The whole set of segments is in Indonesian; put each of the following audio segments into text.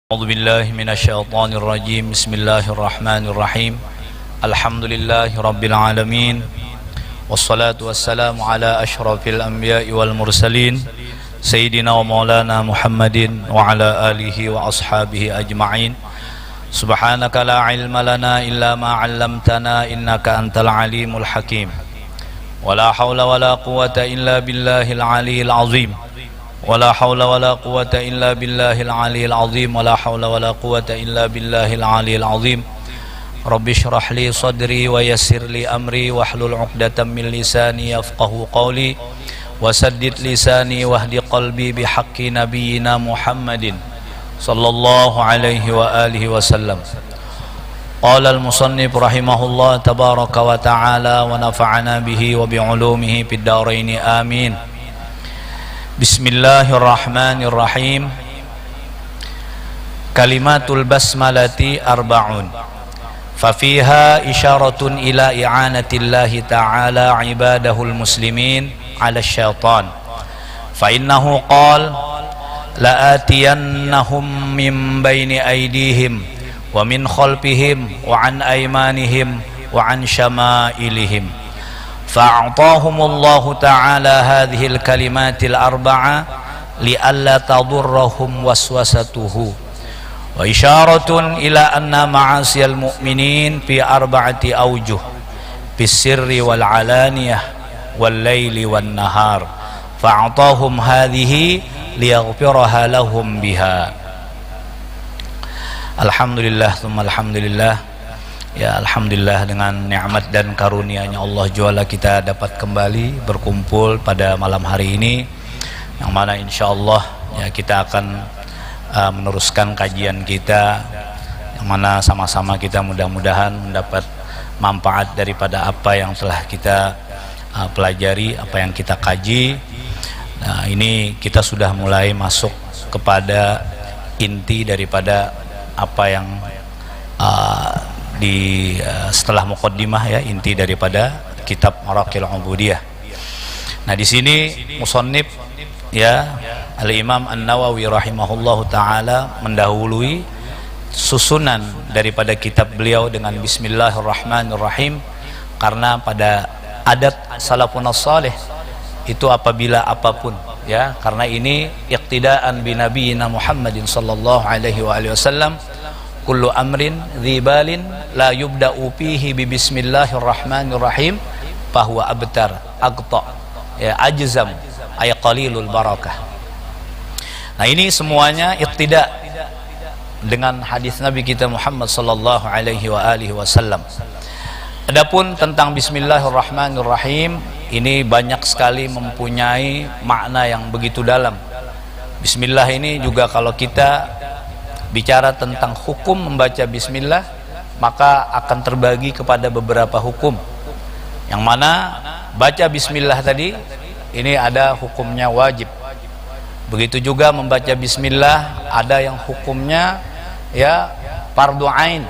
أعوذ بالله من الشيطان الرجيم. بسم الله الرحمن الرحيم. الحمد لله رب العالمين، والصلاة والسلام على أشرف الأنبياء والمرسلين سيدنا ومولانا محمد وعلى آله وأصحابه أجمعين. سبحانك لا علم لنا إلا ما علمتنا إنك أنت العليم الحكيم. ولا حول ولا قوة إلا بالله العلي العظيم. ولا حول ولا قوة إلا بالله العلي العظيم. ولا حول ولا قوة إلا بالله العلي العظيم. رب اشرح لي صدري ويسر لي أمري واحلل عقدة من لساني يفقه قولي وسدد لساني واهد قلبي بحق نبينا محمد صلى الله عليه وآله وسلم. قال المصنف رحمه الله تبارك وتعالى ونفعنا به وبعلومه في الدارين آمين. Bismillahirrahmanirrahim. Kalimatul basmalati arba'un, fafiha isyaratun ila i'anatillahi ta'ala ibadahul muslimin ala syaitan, fa innahu qala la'atiyannahum min baini aydihim wa min khalfihim wa an aymanihim wa an syama'ilihim. فأعطاهم الله تعالى هذه الكلمات الأربعة لئلا تضرهم وسوسته، وإشارة إلى أن معاصي المؤمنين في أربعة أوجه: في السر والعلانية والليل والنهار، فأعطاهم هذه ليغفرها لهم بها. Alhamdulillah thumma alhamdulillah. Ya, alhamdulillah, dengan nikmat dan karunia-Nya Allah Jalla kita dapat kembali berkumpul pada malam hari ini, yang mana insyaallah ya kita akan meneruskan kajian kita, yang mana sama-sama kita mudah-mudahan mendapat manfaat daripada apa yang telah kita pelajari, apa yang kita kaji. Nah, ini kita sudah mulai masuk kepada inti daripada apa yang setelah muqaddimah, ya, inti daripada kitab Maraqil Ubudiyah. Nah, di sini musannif, ya, Al-Imam An-Nawawi rahimahullahu taala mendahului susunan daripada kitab beliau dengan bismillahirrahmanirrahim, karena pada adat salafun salih itu apabila apapun, ya, karena ini iqtidaan bi nabiyina Muhammadin sallallahu alaihi wasallam, kullu amrin dzibalin la yubda'u fihi bi bismillahirrahmanirrahim fahuwa abtar aqta, ya, ajzam ay qalilul barakah. Nah, ini semuanya iqtida dengan hadis Nabi kita Muhammad sallallahu alaihi wasallam. Adapun tentang bismillahirrahmanirrahim, ini banyak sekali mempunyai makna yang begitu dalam. Bismillah ini juga kalau kita bicara tentang hukum membaca bismillah, maka akan terbagi kepada beberapa hukum, yang mana baca bismillah tadi ini ada hukumnya wajib. Begitu juga membaca bismillah ada yang hukumnya, ya, fardu ain.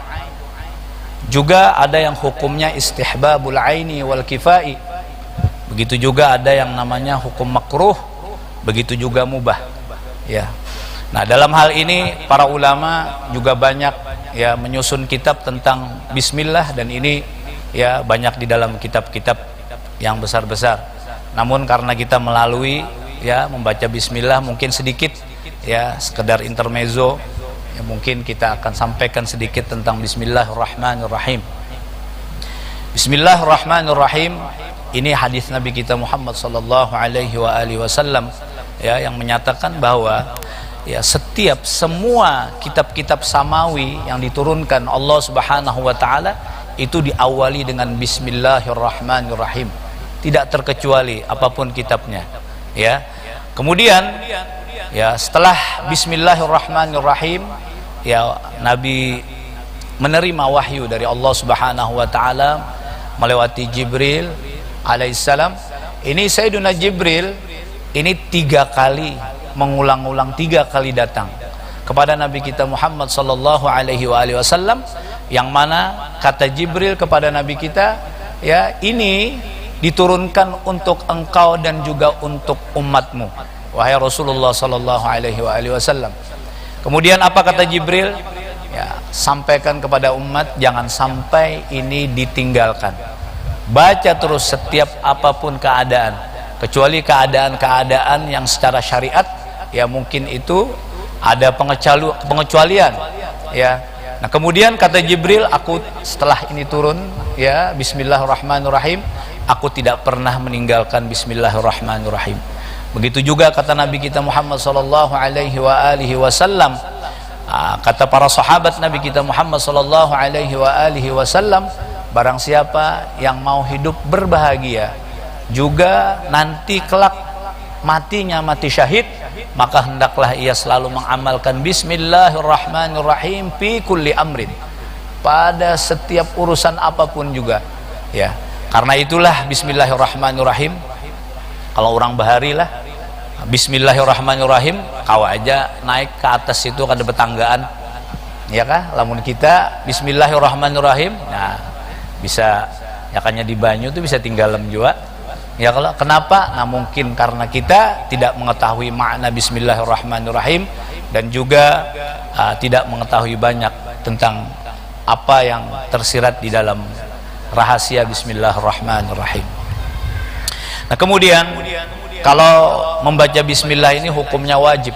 Juga ada yang hukumnya istihbabul aini wal kifai. Begitu juga ada yang namanya hukum makruh, begitu juga mubah, ya. Nah, dalam hal ini para ulama juga banyak, ya, menyusun kitab tentang bismillah, dan ini, ya, banyak di dalam kitab-kitab yang besar-besar. Namun karena kita melalui, ya, membaca bismillah mungkin sedikit, ya, sekedar intermezzo, ya, mungkin kita akan sampaikan sedikit tentang bismillahirrahmanirrahim. Bismillahirrahmanirrahim ini hadis Nabi kita Muhammad sallallahu alaihi wasallam, ya, yang menyatakan bahwa, ya, setiap semua kitab-kitab samawi yang diturunkan Allah Subhanahu wa taala itu diawali dengan bismillahirrahmanirrahim, tidak terkecuali apapun kitabnya, ya. Kemudian, ya, setelah bismillahirrahmanirrahim, ya, Nabi menerima wahyu dari Allah Subhanahu wa taala melewati Jibril alaihissalam. Ini Sayyiduna Jibril ini 3 kali mengulang-ulang, 3 kali datang kepada Nabi kita Muhammad sallallahu alaihi wasallam, yang mana kata Jibril kepada Nabi kita, ya, ini diturunkan untuk engkau dan juga untuk umatmu, wahai Rasulullah sallallahu alaihi wasallam. Kemudian apa kata Jibril? Ya, sampaikan kepada umat jangan sampai ini ditinggalkan. Baca terus setiap apapun keadaan, kecuali keadaan-keadaan yang secara syariat ya mungkin itu ada pengecualian ya. Nah, kemudian kata Jibril, aku setelah ini turun ya bismillahirrahmanirrahim, aku tidak pernah meninggalkan bismillahirrahmanirrahim. Begitu juga kata Nabi kita Muhammad sallallahu alaihi wasallam. Kata para sahabat Nabi kita Muhammad sallallahu alaihi wasallam, barang siapa yang mau hidup berbahagia juga nanti kelak matinya mati syahid, maka hendaklah ia selalu mengamalkan bismillahirrahmanirrahim fi kulli amrin, pada setiap urusan apapun juga ya. Karena itulah bismillahirrahmanirrahim, kalau orang bahari lah bismillahirrahmanirrahim, kau aja naik ke atas itu kada betanggaan ya kah, lamun kita bismillahirrahmanirrahim nah bisa ya kanya di banyu tuh bisa tinggalan juga ya. Kalau kenapa? Nah mungkin karena kita tidak mengetahui makna bismillahirrahmanirrahim dan juga tidak mengetahui banyak tentang apa yang tersirat di dalam rahasia bismillahirrahmanirrahim. Nah kemudian kalau membaca bismillah ini hukumnya wajib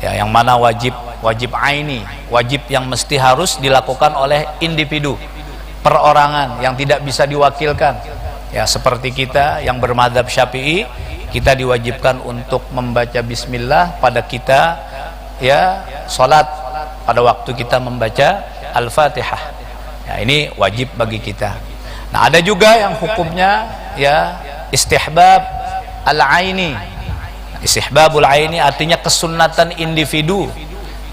ya, yang mana wajib aini, wajib yang mesti harus dilakukan oleh individu, perorangan yang tidak bisa diwakilkan ya. Seperti kita yang bermadzhab Syafi'i, kita diwajibkan untuk membaca bismillah pada kita ya salat, pada waktu kita membaca Al-Fatihah ya, ini wajib bagi kita. Nah ada juga yang hukumnya ya istihbab al-aini. Istihbabul aini artinya kesunatan individu,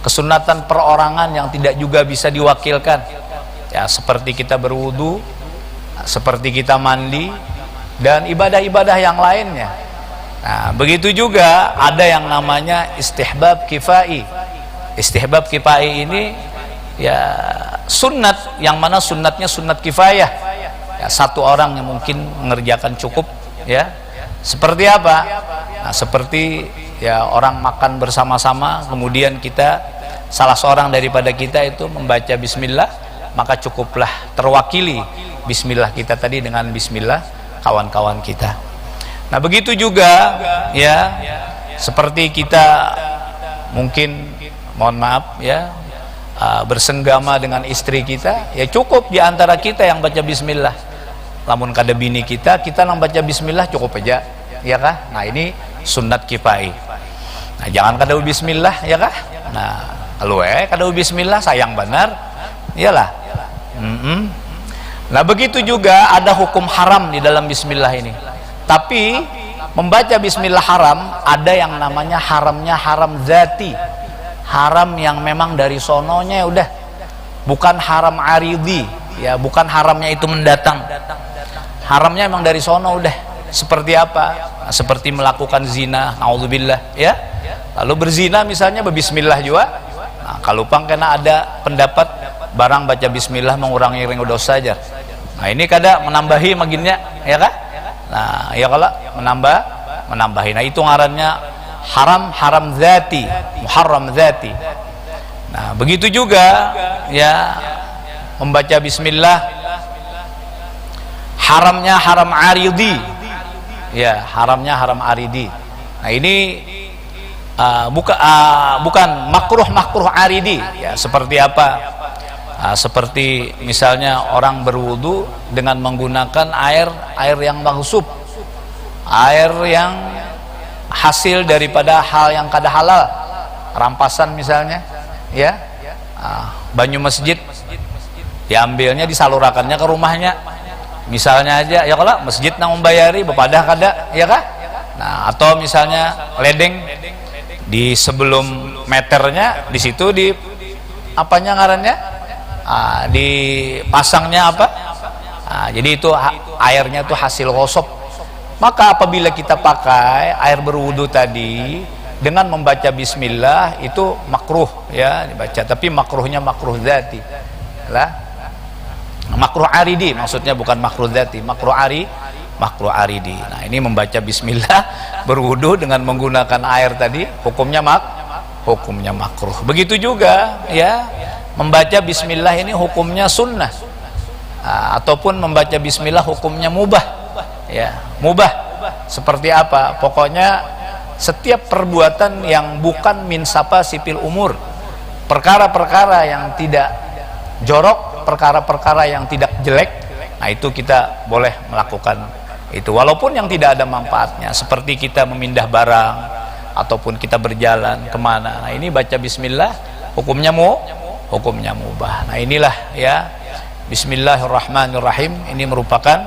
kesunatan perorangan yang tidak juga bisa diwakilkan ya, seperti kita berwudu, seperti kita mandi dan ibadah-ibadah yang lainnya. Nah begitu juga ada yang namanya istihbab kifai. Istihbab kifai ini ya sunnat, yang mana sunnatnya sunnat kifayah ya, satu orang yang mungkin mengerjakan cukup ya. Seperti apa? Nah, seperti ya orang makan bersama-sama, kemudian kita salah seorang daripada kita itu membaca bismillah, maka cukuplah terwakili bismillah kita tadi dengan bismillah kawan-kawan kita. Nah begitu juga ya seperti kita mungkin mohon maaf ya bersenggama dengan istri kita, ya cukup di antara kita yang baca bismillah. Lamun kada bini kita nang baca bismillah cukup aja ya kah. Nah ini sunnat kifai. Nah jangan kada bismillah ya kah. Nah kalau kada bismillah sayang benar iyalah. Nah begitu juga ada hukum haram di dalam bismillah ini. Tapi membaca bismillah haram, ada yang namanya haramnya haram zati, haram yang memang dari sononya udah, bukan haram aridi ya, bukan haramnya itu mendatang. Haramnya memang dari sono udah. Seperti apa? Nah, seperti melakukan zina, naudzubillah ya. Lalu berzina misalnya berbismillah juga. Nah, kalau pang kena ada pendapat barang baca bismillah mengurangi ring dosa saja. Nah, ini kada menambahi maginnya ya kah? Nah, ya kalau menambahi. Nah, itu ngarannya haram zati, muharram zati. Nah, begitu juga ya membaca bismillah haramnya haram aridi ya, haramnya haram aridi. Nah ini bukan makruh aridi ya. Seperti apa? Seperti misalnya orang berwudu dengan menggunakan air yang maghsub, air yang hasil daripada hal yang kada halal, rampasan misalnya ya, banyu masjid diambilnya disalurakannya ke rumahnya misalnya aja ya, kalau masjid nang membayari bepadah kada ya kah. Nah atau misalnya ledeng di sebelum meternya di situ di apanya ngarannya dipasangnya apa, jadi itu airnya itu hasil ghosab. Maka apabila kita pakai air berwudu tadi dengan membaca bismillah itu makruh ya dibaca, tapi makruhnya makruh zati lah. Makruh aridi maksudnya, bukan makruh dzati, makruh aridi. Nah ini membaca bismillah berwudu dengan menggunakan air tadi hukumnya hukumnya makruh. Begitu juga ya, membaca bismillah ini hukumnya sunnah. Ataupun membaca bismillah hukumnya mubah. Ya, mubah. Seperti apa? Pokoknya setiap perbuatan yang bukan min sapa sipil umur, perkara-perkara yang tidak jorok, perkara-perkara yang tidak jelek, nah itu kita boleh melakukan itu, walaupun yang tidak ada manfaatnya, seperti kita memindah barang ataupun kita berjalan kemana. Nah ini baca bismillah hukumnya mubah. Nah inilah ya, bismillahirrahmanirrahim ini merupakan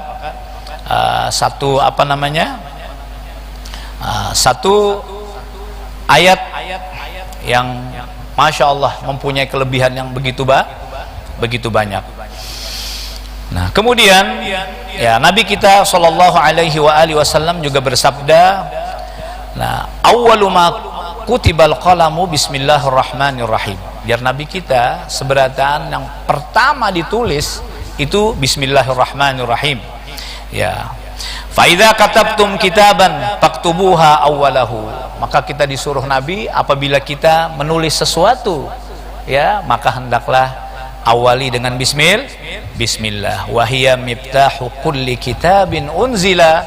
satu satu ayat yang Masya Allah mempunyai kelebihan yang begitu banyak. Nah kemudian ya, Nabi kita Shallallahu Alaihi Wasallam juga bersabda, nah awwalu ma kutibal qalamu bismillahirrahmanirrahim. Biar Nabi kita seberataan yang pertama ditulis itu bismillahirrahmanirrahim. Ya, faidza katabtum kitaban faktubuha awwalahu. Maka kita disuruh Nabi apabila kita menulis sesuatu, ya maka hendaklah awali dengan bismillah. Wa hiya miftahu kulli kitabin unzila.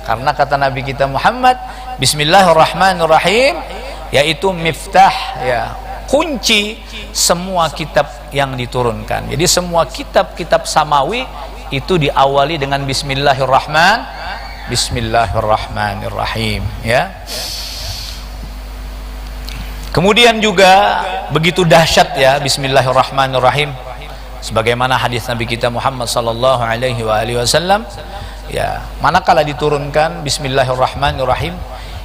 Karena kata Nabi kita Muhammad, bismillahirrahmanirrahim yaitu miftah, ya kunci semua kitab yang diturunkan. Jadi semua kitab-kitab samawi itu diawali dengan bismillahirrahmanirrahim, ya. Kemudian juga begitu dahsyat ya bismillahirrahmanirrahim, sebagaimana hadis Nabi kita Muhammad sallallahu alaihi wasallam, ya, manakala diturunkan bismillahirrahmanirrahim,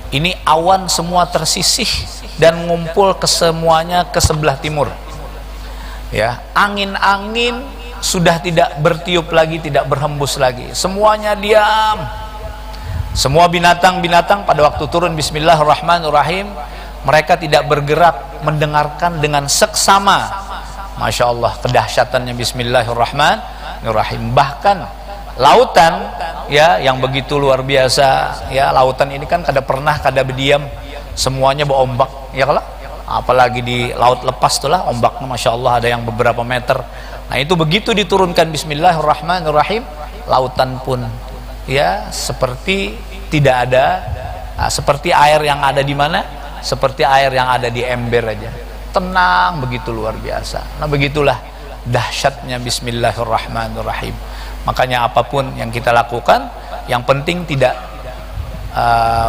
ini awan semua tersisih dan ngumpul ke semuanya ke sebelah timur. Ya, angin-angin sudah tidak bertiup lagi, tidak berhembus lagi, semuanya diam. Semua binatang-binatang pada waktu turun bismillahirrahmanirrahim, mereka tidak bergerak, mendengarkan dengan seksama. Masya Allah kedahsyatannya bismillahirrahmanirrahim. Bahkan lautan ya yang begitu luar biasa, ya lautan ini kan kada pernah kada berdiam, semuanya berombak, ya kalau apalagi di laut lepas itulah ombaknya Masya Allah ada yang beberapa meter. Nah itu begitu diturunkan bismillahirrahmanirrahim, lautan pun ya seperti tidak ada, seperti air yang ada di mana, seperti air yang ada di ember aja, tenang begitu luar biasa. Nah begitulah dahsyatnya bismillahirrahmanirrahim. Makanya apapun yang kita lakukan, yang penting tidak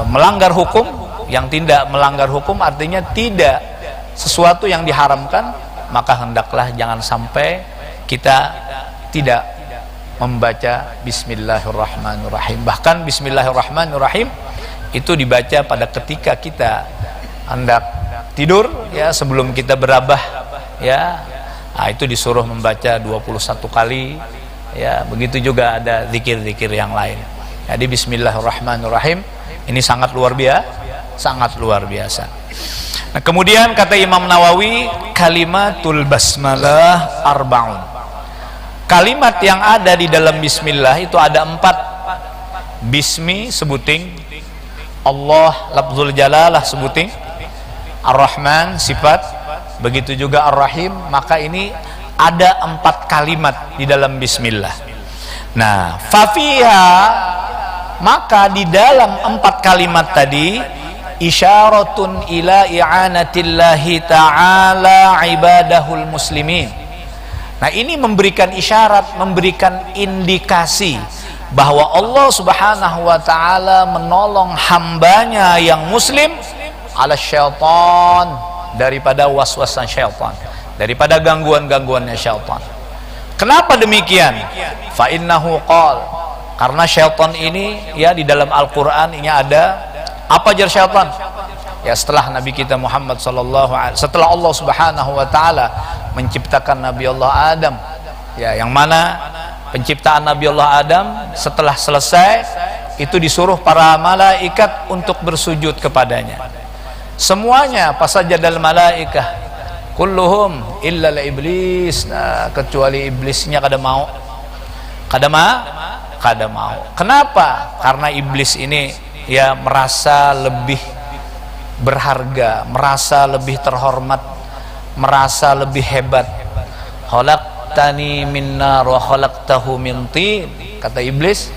melanggar hukum. Yang tidak melanggar hukum artinya tidak sesuatu yang diharamkan, maka hendaklah jangan sampai kita tidak membaca bismillahirrahmanirrahim. Bahkan bismillahirrahmanirrahim itu dibaca pada ketika kita hendak tidur, ya sebelum kita berabah, ya. Nah, itu disuruh membaca 21 kali. Ya, begitu juga ada zikir-zikir yang lain. Jadi bismillahirrahmanirrahim ini sangat luar biasa. Nah, kemudian kata Imam Nawawi, kalimatul basmalah arbaun. Kalimat yang ada di dalam bismillah itu ada 4. Bismi sebuting, Allah lafzul jalalah sebuting, Ar-Rahman sifat, begitu juga Ar-Rahim. Maka ini ada 4 kalimat di dalam bismillah. Nah, fafiha, maka di dalam 4 kalimat tadi isyaratun ila i'anatillahi ta'ala ibadahul muslimin. Nah ini memberikan isyarat, memberikan indikasi bahwa Allah subhanahu wa ta'ala menolong hambanya yang muslim ala syaitan, daripada waswasan syaitan, daripada gangguan-gangguannya syaitan. Kenapa demikian? Fa innahu qal, karena syaitan ini ya di dalam Al-Qur'an ini ada apa jar syaitan? Ya setelah Nabi kita Muhammad setelah Allah Subhanahu wa taala menciptakan Nabi Allah Adam, ya yang mana penciptaan Nabi Allah Adam setelah selesai itu disuruh para malaikat untuk bersujud kepadanya. Semuanya pasajadal malaikah kulluhum illa iblis. Nah, kecuali iblisnya kada mau. Kenapa? Karena iblis ini ya merasa lebih berharga, merasa lebih terhormat, merasa lebih hebat. Khalaqtani min nar wa khalaqtahu min tin, kata iblis,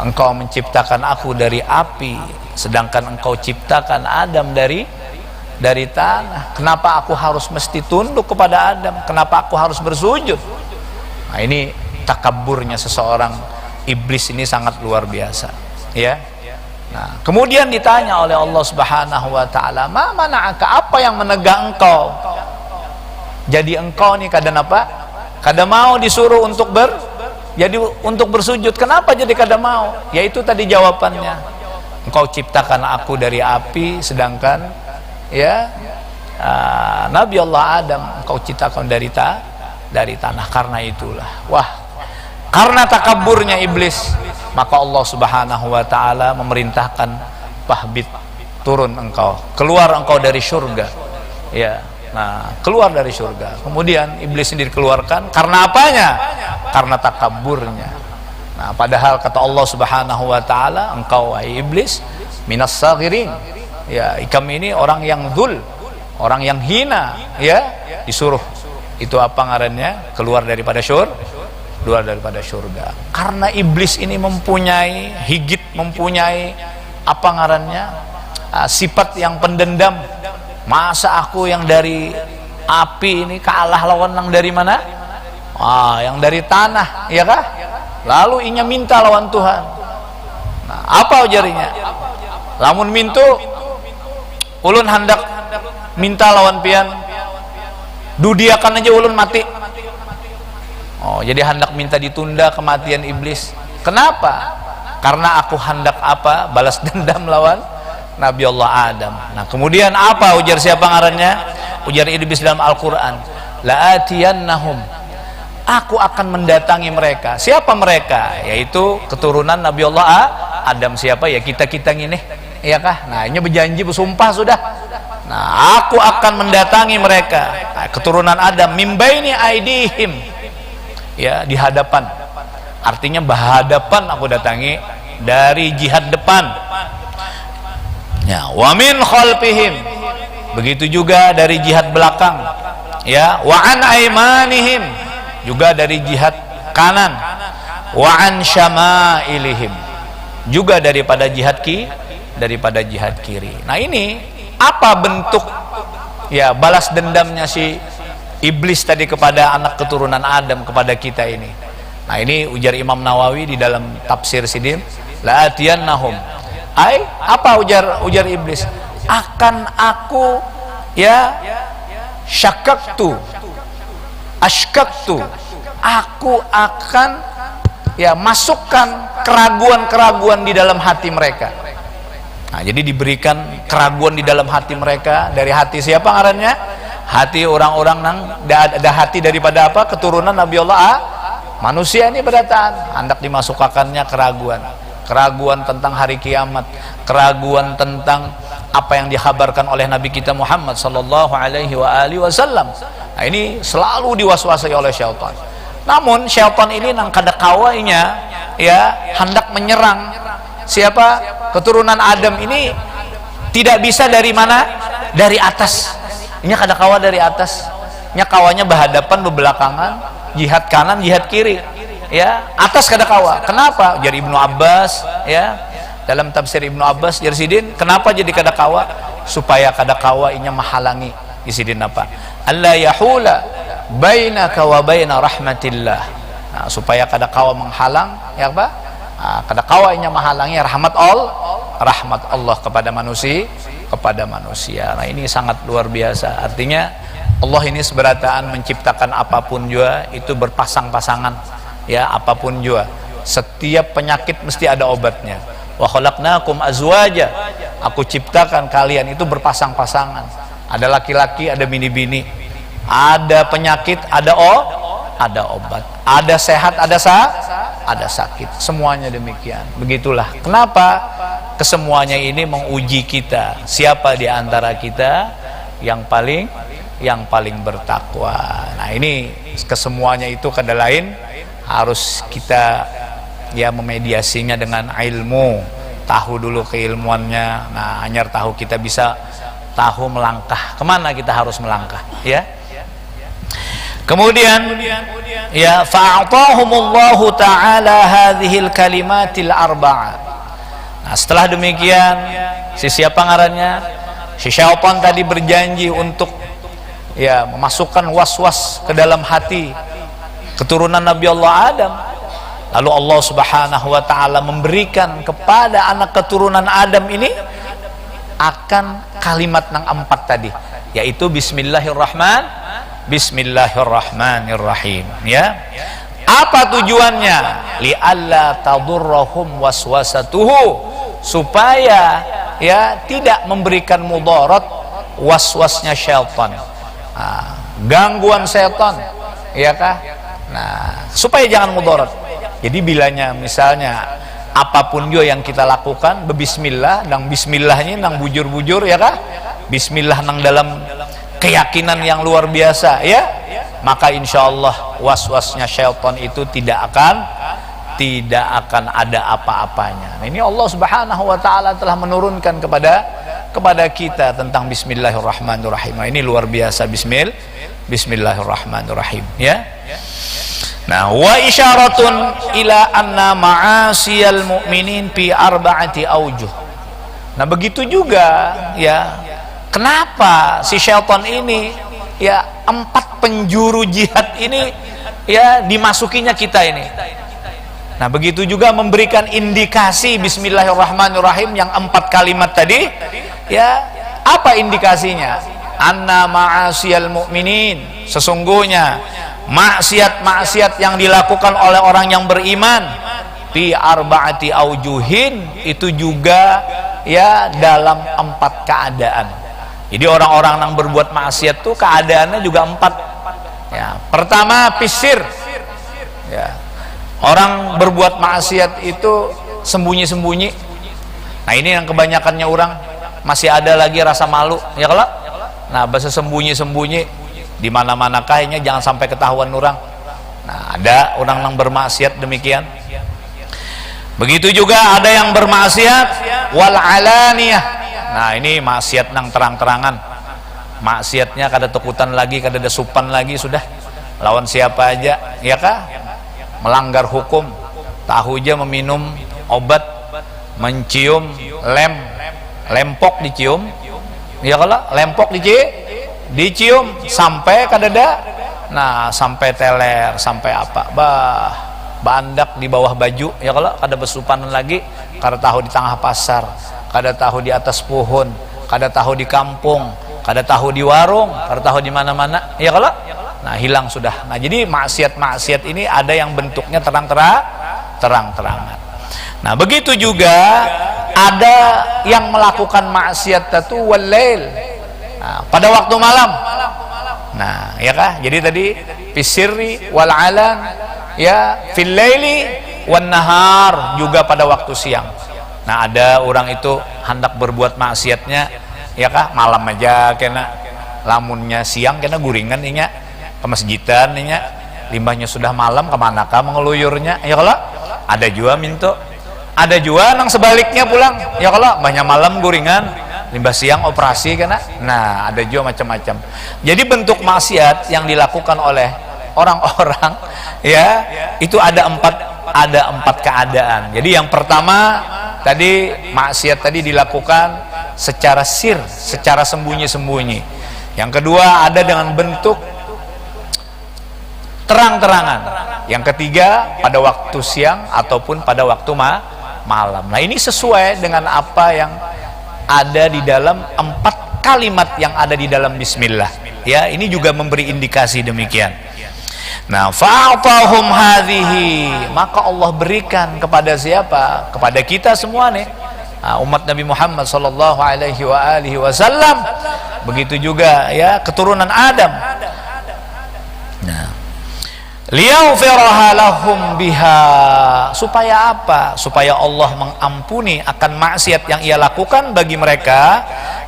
engkau menciptakan aku dari api, sedangkan engkau ciptakan Adam dari tanah. Kenapa aku harus mesti tunduk kepada Adam? Kenapa aku harus bersujud? Nah, ini takabburnya seseorang iblis ini sangat luar biasa, ya. Nah, kemudian ditanya oleh Allah Subhanahu wa taala, "Ma mana'aka, apa yang menegak engkau?" Jadi engkau nih kada apa? Kada mau disuruh untuk untuk bersujud. Kenapa jadi kada mau? Yaitu tadi jawabannya. Engkau ciptakan aku dari api, sedangkan Nabi Allah Adam engkau ciptakan dari tanah. Karena itulah, karena takabburnya iblis, maka Allah Subhanahu wa taala memerintahkan, "Fahbit, turun engkau, keluar engkau dari surga." Ya. Nah, keluar dari surga. Kemudian iblis sendiri dikeluarkan karena apanya? Karena takabburnya. Nah, padahal kata Allah Subhanahu wa taala, "Engkau wahai iblis minas saghirin." Ya, ikam ini orang yang dzul, orang yang hina, ya, disuruh itu apa ngarannya? Keluar daripada surga. Karena iblis ini mempunyai higit, mempunyai apa ngarannya? Sifat yang pendendam. Masa aku yang dari api ini kalah lawan yang dari mana? Yang dari tanah, ya kah? Lalu inya minta lawan Tuhan. Nah, apa ujarnya? Lamun mintu ulun hendak minta lawan pian, dudiakan aja ulun mati. Jadi hendak minta ditunda kematian iblis. Kenapa? Karena aku hendak apa? Balas dendam lawan Nabi Allah Adam. Nah, kemudian apa ujar siapa ngarannya? Ujar iblis dalam Al-Quran, "La'atiyannahum," aku akan mendatangi mereka. Siapa mereka? Yaitu keturunan Nabi Allah Adam. Siapa? Ya kita ini, iya kah? Nah, ini berjanji, bersumpah sudah. Nah, aku akan mendatangi mereka, keturunan Adam, min baini aidihim, ya, di hadapan. Artinya berhadapan aku datangi, dari jihad depan. Ya, wa min khalfihim, begitu juga dari jihad belakang, ya, wa an aimanihim, juga dari jihad kanan, wa an syama'ilihim, juga daripada jihad kiri. Nah, ini apa bentuk ya balas dendamnya si iblis tadi kepada anak keturunan Adam, kepada kita ini? Nah, ini ujar Imam Nawawi di dalam tafsir Sidim, la'atiyannahum, apa ujar iblis? Akan aku syakaktu, ashkaktu, aku akan masukkan keraguan-keraguan di dalam hati mereka. Nah, jadi diberikan keraguan di dalam hati mereka. Dari hati siapa ngarannya? Hati orang-orang nang ada hati daripada apa? Keturunan Nabi Allah manusia ini berdataan, hendak dimasukkannya keraguan tentang hari kiamat, keraguan tentang apa yang dikhabarkan oleh Nabi kita Muhammad sallallahu alaihi wasallam. Nah, ini selalu diwaswasai oleh syaitan. Namun syaitan ini nang kada kawainya hendak menyerang siapa? Keturunan Adam ini tidak bisa dari mana? Dari atas. Ini kada kawa dari atas. Nya kawanya berhadapan berbelakangan, jihad kanan, jihad kiri. Ya, atas kada kawa. Kenapa? Jadi Ibnu Abbas, ya, dalam tafsir Ibnu Abbas Jarsidin, kenapa jadi kada kawa? Supaya kada kawa inya menghalangi isidin apa? Allah yahula bainaka wa baina rahmatillah. Nah, supaya kada kawa menghalang, ya apa? Kada kawa inya menghalangi rahmat Allah kepada manusia. Nah, ini sangat luar biasa. Artinya Allah ini seberataan menciptakan apapun juga itu berpasang-pasangan. Ya, apapun juga, setiap penyakit mesti ada obatnya. Wa khalaqnakum azwaja, aku ciptakan kalian itu berpasang-pasangan. Ada laki-laki, ada bini-bini. Ada penyakit, ada obat. Ada sehat, ada sakit. Semuanya demikian. Begitulah. Kenapa? Kesemuanya ini menguji kita. Siapa di antara kita yang paling bertakwa. Nah, ini kesemuanya itu kada lain harus kita memediasinya dengan ilmu, tahu dulu keilmuannya. Nah, anyar tahu kita bisa tahu melangkah kemana kita harus melangkah, ya. Kemudian ya fa'atahumullahu ta'ala hadhil kalimatil arba'ah. Nah, setelah demikian si siapa ngarannya, si syaitan tadi berjanji untuk ya memasukkan was-was ke dalam hati keturunan Nabi Allah Adam. Lalu Allah Subhanahu wa taala memberikan kepada anak keturunan Adam ini akan kalimat nang 4 tadi, yaitu Bismillahirrahmanirrahim, ya. Apa tujuannya? Li'alla tadurrahum waswasatuhu, supaya ya tidak memberikan mudarat waswasnya syaitan, gangguan setan, ya kah? Nah, supaya jangan mudarat. Jadi bilanya misalnya apapun juga yang kita lakukan bebismillah, nang bismillahnya nang bujur-bujur, ya kah? Bismillah nang dalam keyakinan yang luar biasa, ya, maka insya Allah was-wasnya syaitan itu tidak akan ada apa-apanya. Nah, ini Allah Subhanahu wa taala telah menurunkan kepada kita tentang Bismillahirrahmanirrahim. Nah, ini luar biasa. Bismillahirrahmanirrahim, ya. Nah, wa isyaratun ila anna ma'asiyal mu'minin fi arba'ati aujuh. Nah, begitu juga ya, kenapa si syaitan ini ya 4 penjuru jihad ini ya dimasukinya kita ini. Nah, begitu juga memberikan indikasi Bismillahirrahmanirrahim yang 4 kalimat tadi, ya. Apa indikasinya? Anna ma'asiyal mu'minin, sesungguhnya maksiat-maksiat yang dilakukan oleh orang yang beriman fi arba'ati aujuhin, itu juga ya dalam 4 keadaan. Jadi orang-orang yang berbuat maksiat tuh keadaannya juga 4. Ya, pertama pisir. Ya. Orang berbuat maksiat itu sembunyi-sembunyi. Nah, ini yang kebanyakannya orang masih ada lagi rasa malu, ya kalau. Nah, bahasa sembunyi-sembunyi di mana-mana kayaknya jangan sampai ketahuan orang. Nah, ada orang yang bermaksiat demikian. Begitu juga ada yang bermaksiat wal alaniyah. Nah, ini maksiat nang terang-terangan. Maksiatnya kada takutan lagi, kada ada supan lagi, sudah lawan siapa aja, ya kah? Melanggar hukum, tahu aja meminum obat, mencium lempok dicium, ya kalau lempok dicium sampai kadada, nah sampai teler, sampai apa, bandak di bawah baju, ya kalau kada besupanan lagi, kada tahu di tengah pasar, kada tahu di atas pohon, kada tahu di kampung, kada tahu di warung, kada tahu di mana-mana, ya kalau. Nah, hilang sudah. Nah, jadi maksiat-maksiat ini ada yang bentuknya terang-terangan. Nah, begitu juga ada yang melakukan maksiat itu walail, nah, pada waktu malam. Nah, ya kah? Jadi tadi fisirri wal alan, ya, fil laili wan nahar, juga pada waktu siang. Nah, ada orang itu hendak berbuat maksiatnya, ya kah? Malam aja kena, lamunnya siang kena guringan inya ke masjidan inya, limbahnya sudah malam kemanakah mengeluyurnya, ya kalau. Ada juga minto, ada juga nang sebaliknya pulang, ya kalau banyak malam guringan, limbah siang operasi kena. Nah, ada juga macam-macam. Jadi bentuk maksiat yang dilakukan oleh orang-orang, ya, itu ada empat keadaan. Jadi yang pertama tadi, maksiat tadi dilakukan secara sir, secara sembunyi-sembunyi. Yang kedua ada dengan bentuk terang-terangan. Yang ketiga pada waktu siang ataupun pada waktu malam. Nah, ini sesuai dengan apa yang ada di dalam 4 kalimat yang ada di dalam bismillah. Ya, ini juga memberi indikasi demikian. Nah, fa'atahum hadhihi, maka Allah berikan kepada siapa? Kepada kita semua nih. Nah, umat Nabi Muhammad sallallahu alaihi wasallam. Begitu juga ya keturunan Adam. Nah, liyaghfiraha lahum biha, supaya apa? Supaya Allah mengampuni akan maksiat yang ia lakukan bagi mereka,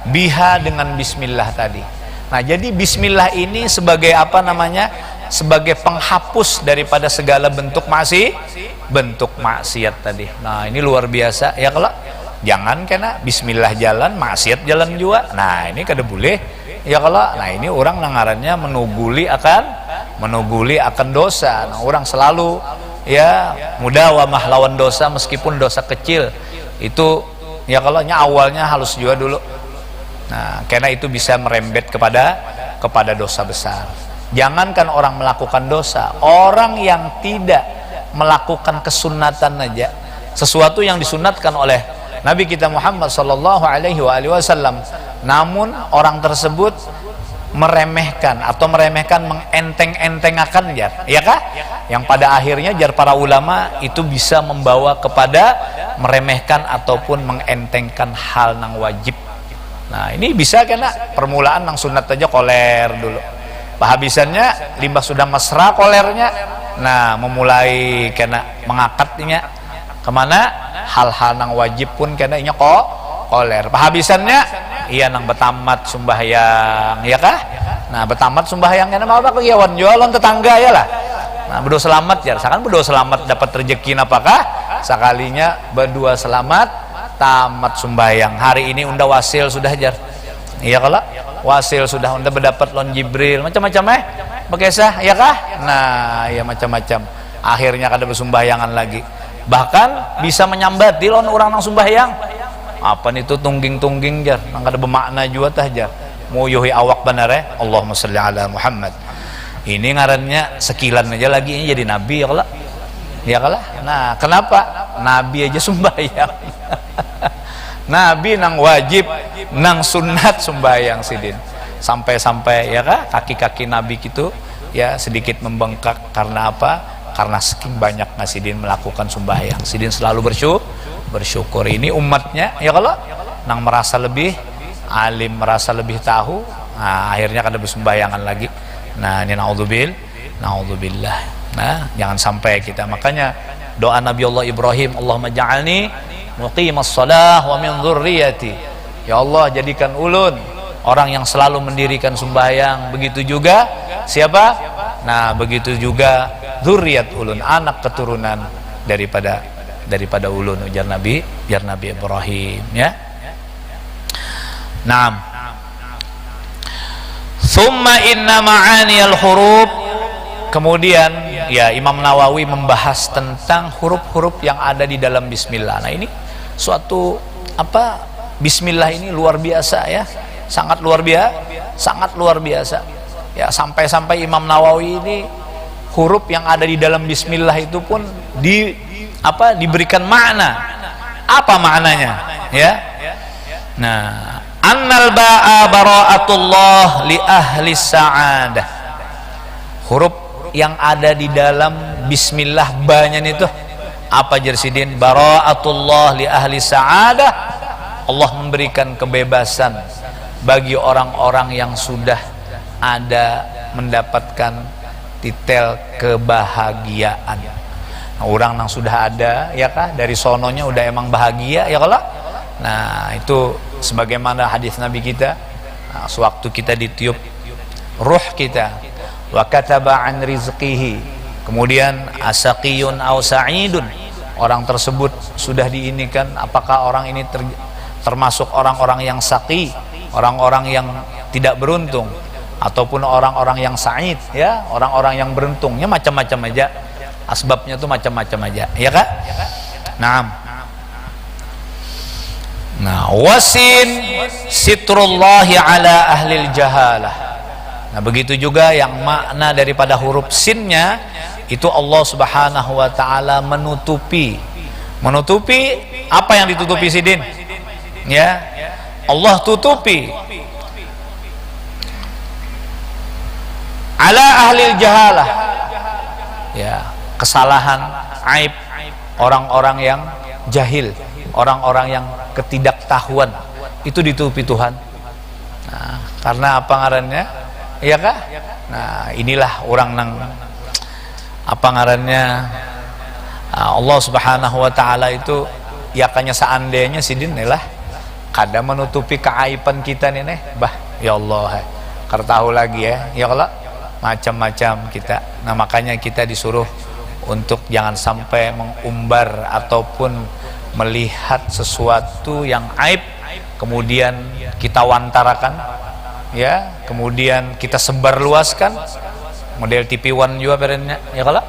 biha, dengan bismillah tadi. Nah, jadi bismillah ini sebagai apa namanya? Sebagai penghapus daripada segala bentuk maksiat tadi. Nah, ini luar biasa ya kalau. Jangan kena bismillah jalan, maksiat jalan juga. Nah, ini kada boleh. Ya kalau nah ini orang nangarannya menuguli akan dosa. Nah, orang selalu ya mudawamah lawan dosa meskipun dosa kecil. Itu ya kalau awalnya halus juga dulu. Nah, karena itu bisa merembet kepada dosa besar. Jangankan orang melakukan dosa, orang yang tidak melakukan kesunatan aja, sesuatu yang disunatkan oleh Nabi kita Muhammad sallallahu alaihi wasallam, namun orang tersebut meremehkan mengenteng-entengakan ya kah? Yang pada akhirnya jar para ulama itu bisa membawa kepada meremehkan ataupun mengentengkan hal nang wajib. Nah, ini bisa kena permulaan nang sunat aja koler dulu. Pahabisannya limbah sudah mesra kolernya. Nah, memulai kena mengakatnya kemana? Hal-hal nang wajib pun kena inya koler. Pahabisannya iya nang betamat sembahyang ya kah? Nah, betamat sembahyang kena apa kegiatan jualan tetangga ya lah. Nah, berdoa selamat ya. Sakan berdoa selamat dapat rezeki apakah? Sekalinya berdua selamat tamat sembahyang. Hari ini unda wasil sudah jar. Iya kalau wasil sudah unda berdapat lon Jibril macam-macam bekesah ya kah? Nah, ya macam-macam. Akhirnya kada bersembahyangan lagi. Bahkan bisa menyambat di lon orang nang sembahyang. Apa nih tuh tungging-tungging jar, nang kada bermakna juga tah jar. Muyuhi awak benar Allahumma sholli ala Muhammad. Ini ngarannya sekilan aja lagi ini jadi nabi ya kalau. Ya kalah. Nah, kenapa? Nabi aja sembahyang. Nabi nang wajib, nang sunat sembahyang sidin. Sampai-sampai ya kah kaki-kaki Nabi gitu ya sedikit membengkak karena apa? Karena saking banyak ngasidin melakukan sembahyang. Sidin selalu bersyukur. Ini umatnya ya kalau nang merasa lebih alim, merasa lebih tahu, nah, akhirnya kada bersembahyangan lagi. Nah, ini naudzubillah. Nah, jangan sampai kita. Makanya doa Nabi Allah Ibrahim, Allahumma ja'alni muqimas shalah wa min dzurriyyati. Ya Allah, jadikan ulun orang yang selalu mendirikan sembahyang. Begitu juga siapa? Nah, begitu juga dzurriyyat ulun, anak keturunan daripada ulun ujar Nabi Ibrahim ya. Naam. Thumma inna ma'aniyal huruf. Kemudian ya Imam Nawawi membahas tentang huruf-huruf yang ada di dalam bismillah. Nah, ini suatu apa? Bismillah ini luar biasa ya. Sangat luar biasa. Ya, sampai-sampai Imam Nawawi ini huruf yang ada di dalam bismillah itu pun diberikan makna. Apa maknanya? Ya. Nah, annal ba'a bara'atullah li ahli sa'adah. Huruf yang ada di dalam bismillah banyak itu apa jersidin? Bara'atullah li ahli sa'adah. Allah memberikan kebebasan bagi orang-orang yang sudah ada mendapatkan titel kebahagiaan. Nah, orang yang sudah ada ya kah dari sononya udah emang bahagia ya kalau. Nah, itu sebagaimana hadis Nabi kita, nah, sewaktu kita ditiup ruh kita, wa kataba an rizqihi, kemudian asaqiyun aw sa'idun, orang tersebut sudah diinikan apakah orang ini termasuk orang-orang yang saqi, orang-orang yang tidak beruntung, ataupun orang-orang yang sa'id ya, orang-orang yang beruntungnya macam-macam aja, asbabnya tuh macam-macam aja ya kak. Nah, wasin sitrullahi ala ahlil jahalah. Nah, begitu juga yang makna daripada huruf sinnya itu Allah Subhanahu wa taala menutupi apa yang ditutupi sidin ya, Allah tutupi ala ahlil jahalah ya, kesalahan, aib orang-orang yang jahil, orang-orang yang ketidaktahuan itu ditutupi Tuhan. Nah, karena apa ngarannya? Iya kah? Nah, inilah orang nang apa ngarannya? Allah Subhanahu wa taala itu ya kanya seandainya sidin lah kada menutupi keaiban kita nih bah ya Allah tahu lagi ya kalau macam-macam kita. Nah, makanya kita disuruh untuk jangan sampai mengumbar ataupun melihat sesuatu yang aib kemudian kita wantarakan, ya, kemudian kita sebarluaskan, model TV One juga berennya, ya kalau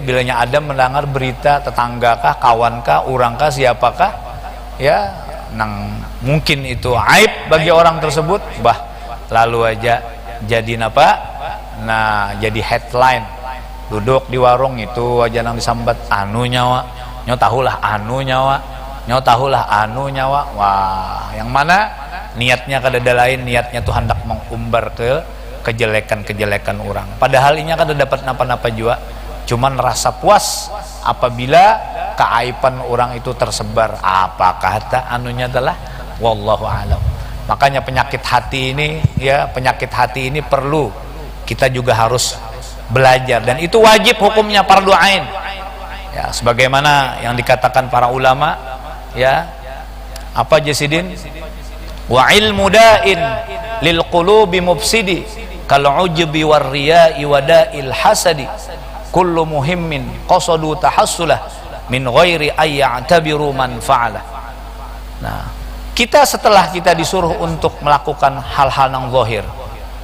bilanya Adam mendengar berita tetanggakah, kawankah, orangkah, siapakah, ya, nang mungkin itu aib bagi orang tersebut, lalu aja jadi apa? Nah, jadi headline, duduk di warung itu aja nang disambat anu nyawa, nyo tahulah anu nyawa, nyo tahulah anu nyawa. Wah, yang mana niatnya kadada lain, niatnya tuh hendak mengumbar ke kejelekan-kejelekan orang, padahal ini kada dapat napa-napa juga, cuman rasa puas apabila keaiban orang itu tersebar. Apakah kata anunya adalah wallahu alam. Makanya penyakit hati ini, ya, penyakit hati ini perlu kita juga harus belajar, dan itu wajib hukumnya fardu ain, ya, sebagaimana yang dikatakan para ulama, ya, apa Jasidin, wa ilmu da'in lil qulubi mufsidi kal ujubi war riya'i wada'il hasadi kullu muhimmin qasadu tahassulah min ghairi ayya'tabiru man fa'ala. Nah, kita setelah kita disuruh untuk melakukan hal-hal yang zahir,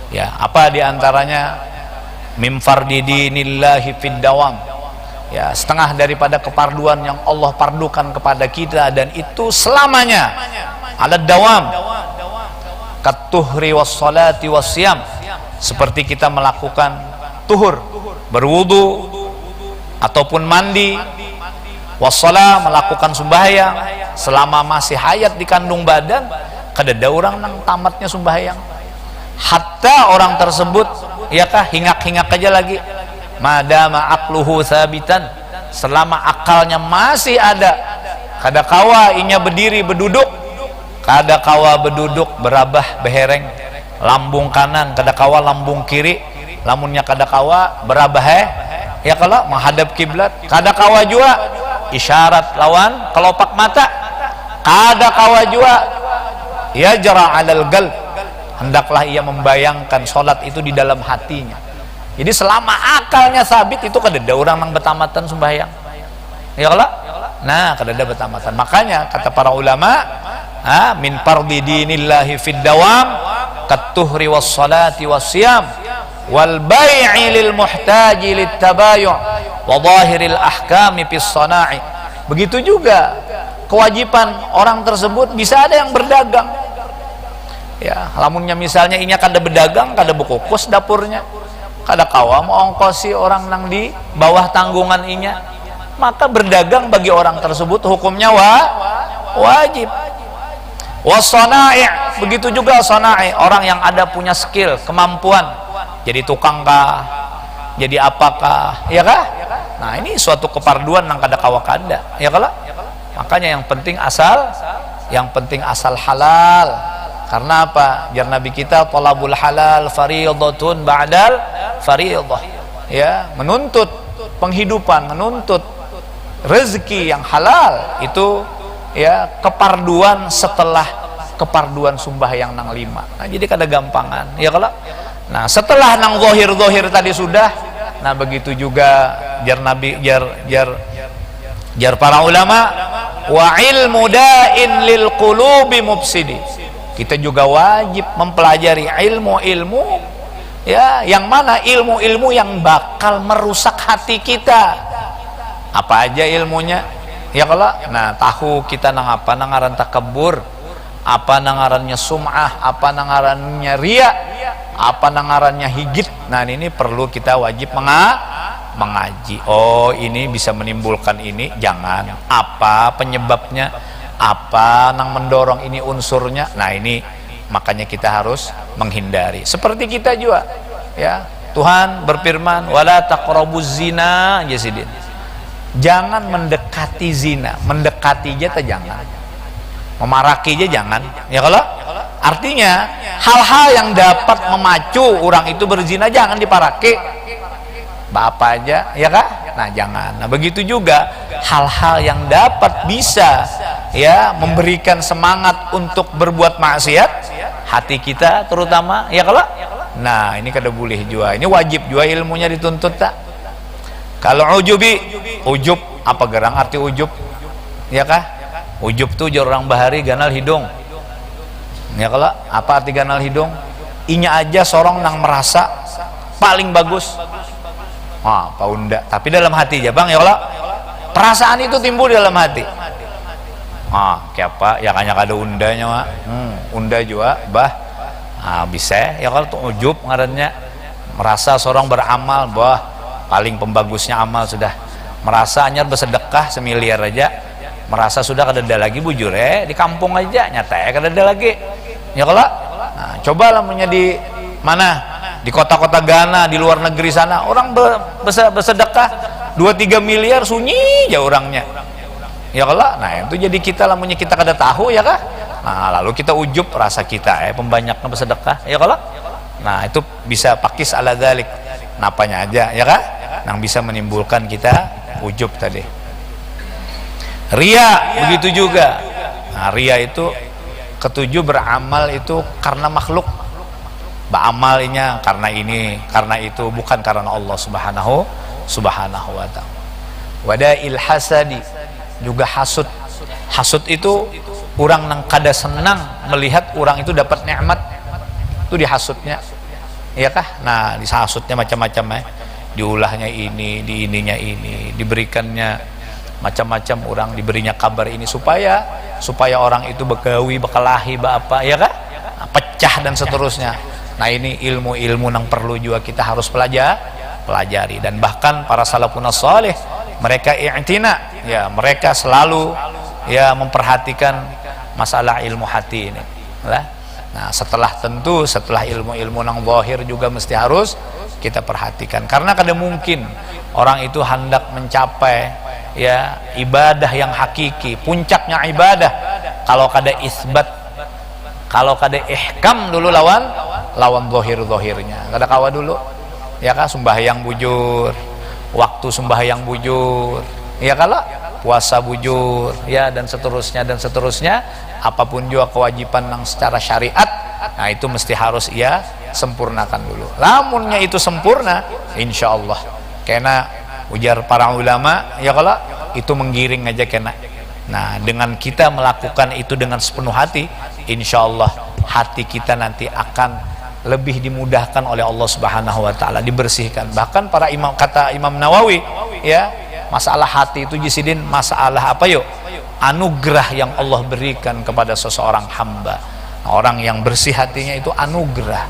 ya, apa diantaranya mim fardi dinillahi fid dawam, ya, setengah daripada keparduan yang Allah pardukan kepada kita, dan itu selamanya ala dawam, katuhri was salati was siyam, seperti kita melakukan tuhur, berwudu ataupun mandi, wassalam, melakukan sembahyang selama masih hayat di kandung badan, kadada orang nang tamatnya sembahyang, hatta orang tersebut, ya kah, hingak-hingak aja lagi, madama aqluhu sabitan, selama akalnya masih ada, kada kawa inya berdiri berduduk, kada kawa berduduk berabah behereng, lambung kanan kada kawa lambung kiri, lamunnya kada kawa berabah ya, kalau menghadap kiblat kada kawa jua, isyarat lawan kelopak mata kada kawa jua, ya, jara alal qalb, hendaklah ia membayangkan sholat itu di dalam hatinya. Jadi selama akalnya sabit itu kadada orang nang betamatan sembahyang, ya kalau, nah, kadada betamatan. Makanya kata para ulama, min fardi dinillahi fid dawam katuhri was salati was siyam wal bai'i lil muhtaji lit tabayu' wa zahiril ahkami fis sana'i. Begitu juga kewajiban orang tersebut, bisa ada yang berdagang, ya, lamunnya misalnya inya kada berdagang, kada berkukus dapurnya, kada kawa mau ongkosi orang nang di bawah tanggungan inya, maka berdagang bagi orang tersebut hukumnya wajib. Wasana'i, begitu juga sana'i, orang yang ada punya skill, kemampuan, jadi tukang kah, jadi apakah, ya kah? Nah, ini suatu keparduan nang kada kawa kada, ya kala. Makanya yang penting asal halal. Karena apa? Jar Nabi kita, talabul halal fariidatun ba'dal fariidah, ya, menuntut penghidupan, menuntut rezeki yang halal itu, ya, keparduan setelah keparduan sembahyang nang 5. Nah, jadi kada gampangan, ya kalau. Nah, setelah nang zahir tadi sudah, nah, begitu juga jar Nabi, jar para ulama, wa ilmu da'in lil qulubi mufsidi. Kita juga wajib mempelajari ilmu-ilmu, ya, yang mana ilmu-ilmu yang bakal merusak hati kita. Apa aja ilmunya, ya kalau, nah, tahu kita nang apa, nang ngaran takabur, apa nang ngarannya sum'ah, apa nang ngarannya riya, apa nang ngarannya higit. Nah, ini perlu kita wajib mengaji. Oh, ini bisa menimbulkan ini, jangan. Apa penyebabnya, apa nang mendorong ini unsurnya. Nah, ini makanya kita harus menghindari. Seperti kita juga, ya, Tuhan berfirman, wala taqrabuz zina, Jasidin, jangan mendekati zina. Mendekati aja jangan, memaraki aja jangan, ya kalau. Artinya hal-hal yang dapat memacu orang itu berzina jangan diparaki, apa aja, ya kah? Nah, jangan. Nah, begitu juga hal-hal yang dapat bisa, ya, memberikan semangat untuk berbuat maksiat, hati kita terutama, ya kalau. Nah, ini kada boleh juga, ini wajib juga ilmunya dituntut tak. Kalau ujub, apa gerang arti ujub? ya kah? Ujub tuh jor orang bahari ganal hidung. Ya kalau apa arti ganal hidung? Inya aja sorong nang merasa paling bagus. Wah, paunda. Tapi dalam hati aja bang, ya kalau perasaan itu timbul di dalam hati. Kayak apa? Ya kanya kada undanya mak. Unda juga bah. Bisa ya kalau tuh ujub ngarannya merasa sorong beramal, bah paling pembagusnya amal sudah. Merasa anyar bersedekah semiliar aja, merasa sudah kada ada lagi bujur di kampung aja nyata kada ada lagi. Ya kalau cobalah menjadi mana di kota-kota Ghana, di luar negeri sana orang bersedekah 2-3 miliar sunyi aja orangnya. Ya kalau itu jadi kita lamunnya kita kada tahu ya kah? Lalu kita ujub rasa kita pembanyaknya bersedekah ya kalau itu bisa pakis ala dzalik napanya aja ya kah? Yang bisa menimbulkan kita ujub tadi. Ria begitu juga. Ria itu ketujuh beramal itu karena makhluk. Beramalnya karena ini, karena itu, bukan karena Allah Subhanahu wa ta'ala. Wadail hasadi, juga hasud. Hasud itu orang nang kada senang melihat orang itu dapat nikmat, itu dihasudnya. Iya kah? Nah, dihasudnya macam-macam diulahnya ini, di ininya ini, diberikannya macam-macam, orang diberinya kabar ini supaya orang itu begawi, bekalahi, apa ya kah? Pecah dan seterusnya. Nah, ini ilmu-ilmu yang perlu juga kita harus pelajari, dan bahkan para salafun salih mereka i'tina, ya mereka selalu ya memperhatikan masalah ilmu hati ini. Nah, setelah ilmu-ilmu yang zahir juga mesti harus kita perhatikan, karena kada mungkin orang itu hendak mencapai ya ibadah yang hakiki, puncaknya ibadah kalau kada isbat, kalau kada ihkam dulu lawan zahirnya, kada kawa dulu ya kah? Sembahyang bujur, waktu sembahyang bujur ya, kalau puasa bujur ya, dan seterusnya apapun juga kewajiban yang secara syariat, nah itu mesti harus ia sempurnakan dulu. Lamunnya itu sempurna, insya Allah kena ujar para ulama ya, kalau itu menggiring aja kena. Nah, dengan kita melakukan itu dengan sepenuh hati, insya Allah hati kita nanti akan lebih dimudahkan oleh Allah Subhanahu wa ta'ala, dibersihkan. Bahkan para imam, kata Imam Nawawi ya, masalah hati itu jisidin masalah apa yuk? Anugerah yang Allah berikan kepada seseorang hamba. Nah, orang yang bersih hatinya itu anugerah.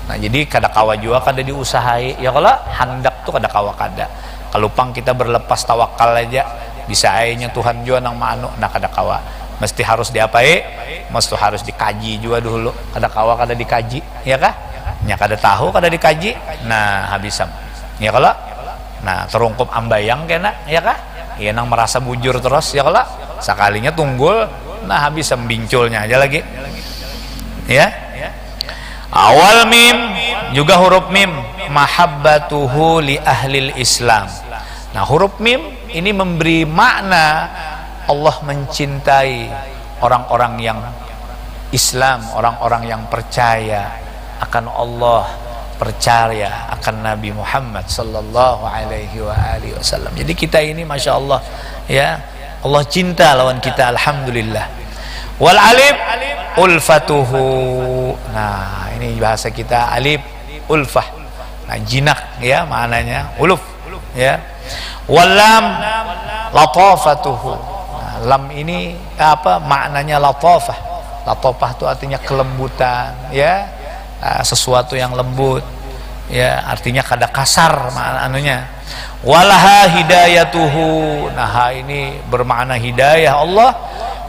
Nah, jadi kada kawa juga kada diusahai ya, kalau hendak tuh kada kawa kada. Kalau pang kita berlepas tawakal aja bisa aja Tuhan juga nang manu, nah kada kawa. Mesti harus diapai? Mesti harus dikaji juga dulu. Kada kawa kada dikaji ya kah? Nya kada tahu kada dikaji. Nah, habisam. Ya kalau nah terungkup ambayang kena ya kah? Ya nang merasa bujur terus ya, kalau sekalinya tunggul, nah habis membinculnya aja lagi ya. Awal mim juga huruf mim, mahabbatuhu li ahlil Islam. Nah, huruf mim ini memberi makna Allah mencintai orang-orang yang Islam, orang-orang yang percaya akan Allah, percaya akan Nabi Muhammad sallallahu alaihi wasallam. Jadi kita ini masya Allah ya, Allah cinta lawan kita, alhamdulillah. Wal alif ulfatuhu. Nah, ini bahasa kita alif ulfah. Nah, jinak ya maknanya, uluf ya. Wal lam latafatuhu. Nah, lam ini apa maknanya? Latafah. Latafah itu artinya kelembutan ya, sesuatu yang lembut ya, artinya kada kasar maknanya. Walaha hidayatuhu. Nah, ini bermakna hidayah Allah.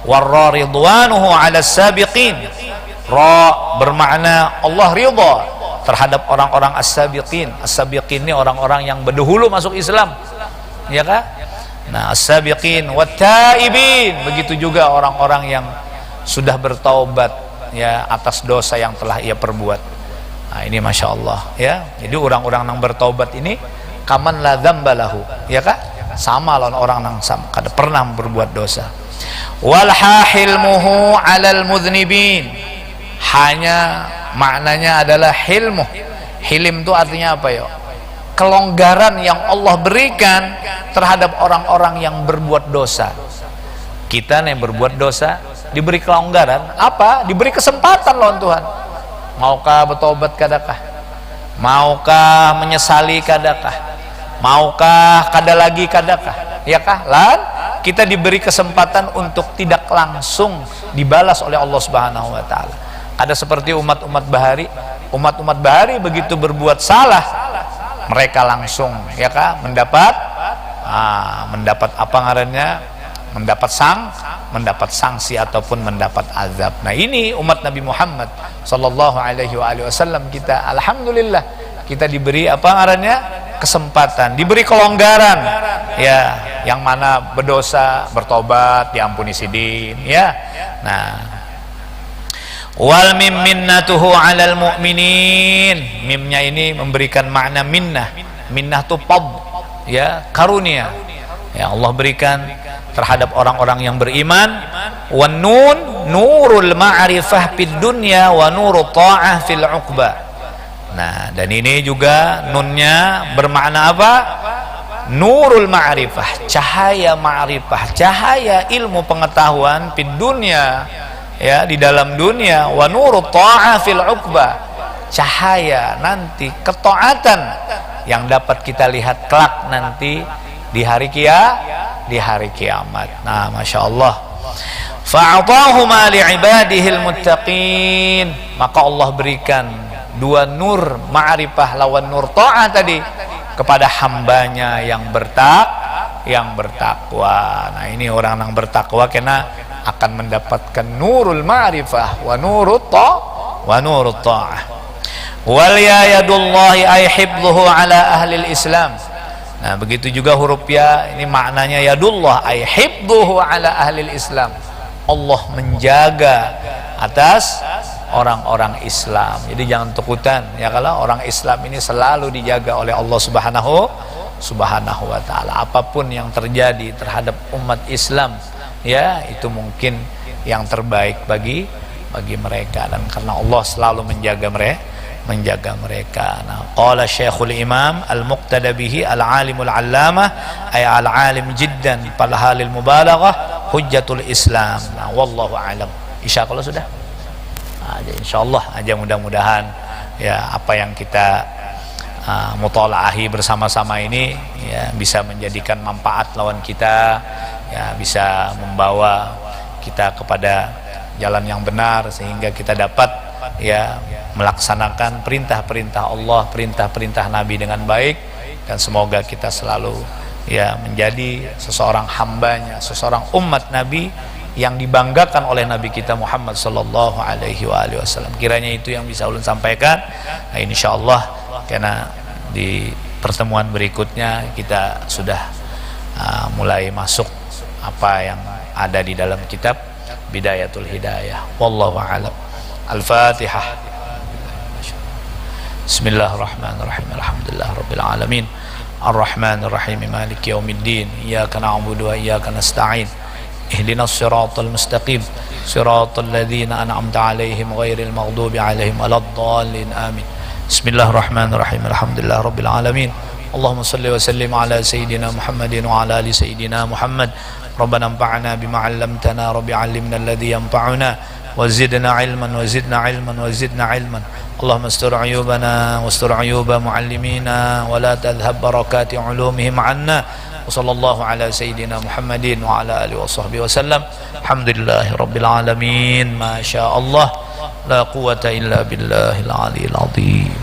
Warra ridwanuhu ala sabiqin. Ra bermakna Allah ridha terhadap orang-orang as-sabiqin. As-sabiqin ini orang-orang yang berdahulu masuk Islam ya kah? Nah, as-sabiqin wat taibin, begitu juga orang-orang yang sudah bertaubat ya atas dosa yang telah ia perbuat. Nah, ini masya Allah ya. Jadi orang-orang yang bertaubat ini kaman la dzambalahu ya kah? Sama lawan orang yang kada pernah berbuat dosa. Wal hahilmuhu 'alal mudznibin. Hanya maknanya adalah hilmu. Hilim itu artinya apa ya? Kelonggaran yang Allah berikan terhadap orang-orang yang berbuat dosa. Kita yang berbuat dosa diberi kelonggaran, apa? Diberi kesempatan lawan Tuhan. Maukah bertobat kadakah? Maukah menyesali kadakah? Maukah kada lagi kadakah? Ya kah? Lan kita diberi kesempatan untuk tidak langsung dibalas oleh Allah Subhanahu wa taala. Ada seperti umat-umat bahari. Umat-umat bahari begitu berbuat salah, mereka langsung ya kah mendapat apa ngarannya? mendapat sanksi ataupun mendapat azab. Nah, ini umat Nabi Muhammad sallallahu alaihi wasallam, kita alhamdulillah kita diberi apa ngarannya? Kesempatan, diberi kelonggaran. Ya, yang mana berdosa bertobat diampuni sidin, ya. Nah, wal mim minnatuhu 'alal mu'minin. Mimnya ini memberikan makna minnah. Minnah itu fadl, ya, karunia. Ya, Allah berikan terhadap orang-orang yang beriman. Wan nun nurul ma'rifah fid dunya wa nurut ta'ah fil 'uqba. Nah, dan ini juga nunnya bermakna apa? Nurul ma'rifah, cahaya ma'rifah, cahaya ilmu pengetahuan fid dunya, ya, di dalam dunia. Wa nurut ta'ah fil 'uqba, cahaya nanti ketaatan yang dapat kita lihat kelak nanti di hari kiamat. Nah, Masya Allah. Fa'atahuma li'ibadihil muttaqin. Maka Allah berikan dua nur ma'rifah lawan nur ta'ah tadi kepada hambanya yang bertakwa. Nah, ini orang yang bertakwa karena akan mendapatkan nurul ma'rifah wa nurut ta'ah. Wal yadullahi ay hifdhuhu ala ahli Islam. Nah, begitu juga huruf ya, ini maknanya yadullah ay hifdhuhu ala ahli Islam. Allah menjaga atas orang-orang Islam. Jadi jangan takutan ya, kalau orang Islam ini selalu dijaga oleh Allah Subhanahu wa taala. Apapun yang terjadi terhadap umat Islam, ya, itu mungkin yang terbaik bagi mereka, dan karena Allah selalu menjaga mereka. Nah, qala Syekhul Imam al-muqtada bihi al-alimul allamah ay al-alim jiddan fal halil mubalaghah hujjatul Islam. Nah, wallahu alam. Insyaallah sudah. Insyaallah aja, mudah-mudahan ya apa yang kita mutalaahi bersama-sama ini ya bisa menjadikan manfaat lawan kita, ya bisa membawa kita kepada jalan yang benar sehingga kita dapat ya melaksanakan perintah-perintah Allah, perintah-perintah Nabi dengan baik, dan semoga kita selalu ya menjadi seseorang hambanya, seseorang umat Nabi yang dibanggakan oleh Nabi kita Muhammad sallallahu alaihi wasallam. Kiranya itu yang bisa ulun sampaikan. Nah, insyaallah karena di pertemuan berikutnya kita sudah mulai masuk apa yang ada di dalam kitab Bidayatul Hidayah. Wallahu a'lam. Al-Fatihah. Bismillahirrahmanirrahim. Alhamdulillah rabbil alamin. Ar-Rahmanir-Rahim. Maliki yaumiddin. Iyyaka na'budu wa iyyaka nasta'in. Ihdinas siratal mustaqim. Siratal ladzina an'amta 'alaihim ghairil maghdubi 'alaihim waladdallin. Amin. Bismillahirrahmanirrahim. Alhamdulillah rabbil alamin. Allahumma shalli wa sallim ala sayyidina Muhammadin wa ala ali sayyidina Muhammad. Rabbana anfa'na bima 'allamtana, rabbi 'allimna alladhi yanfa'una wa zidna 'ilman wa zidna 'ilman wa zidna 'ilman. Allahumma astur 'uyubana wastur 'uyuba mu'allimina wa la tadhhab barakati 'ulumihim 'anna. Wa sallallahu ala sayyidina Muhammadin wa ala alihi wa sahbihi wa sallam. Alhamdulillahi rabbil alamin. Ma syaa Allah la quwwata illa billahil 'aliyyil 'azim.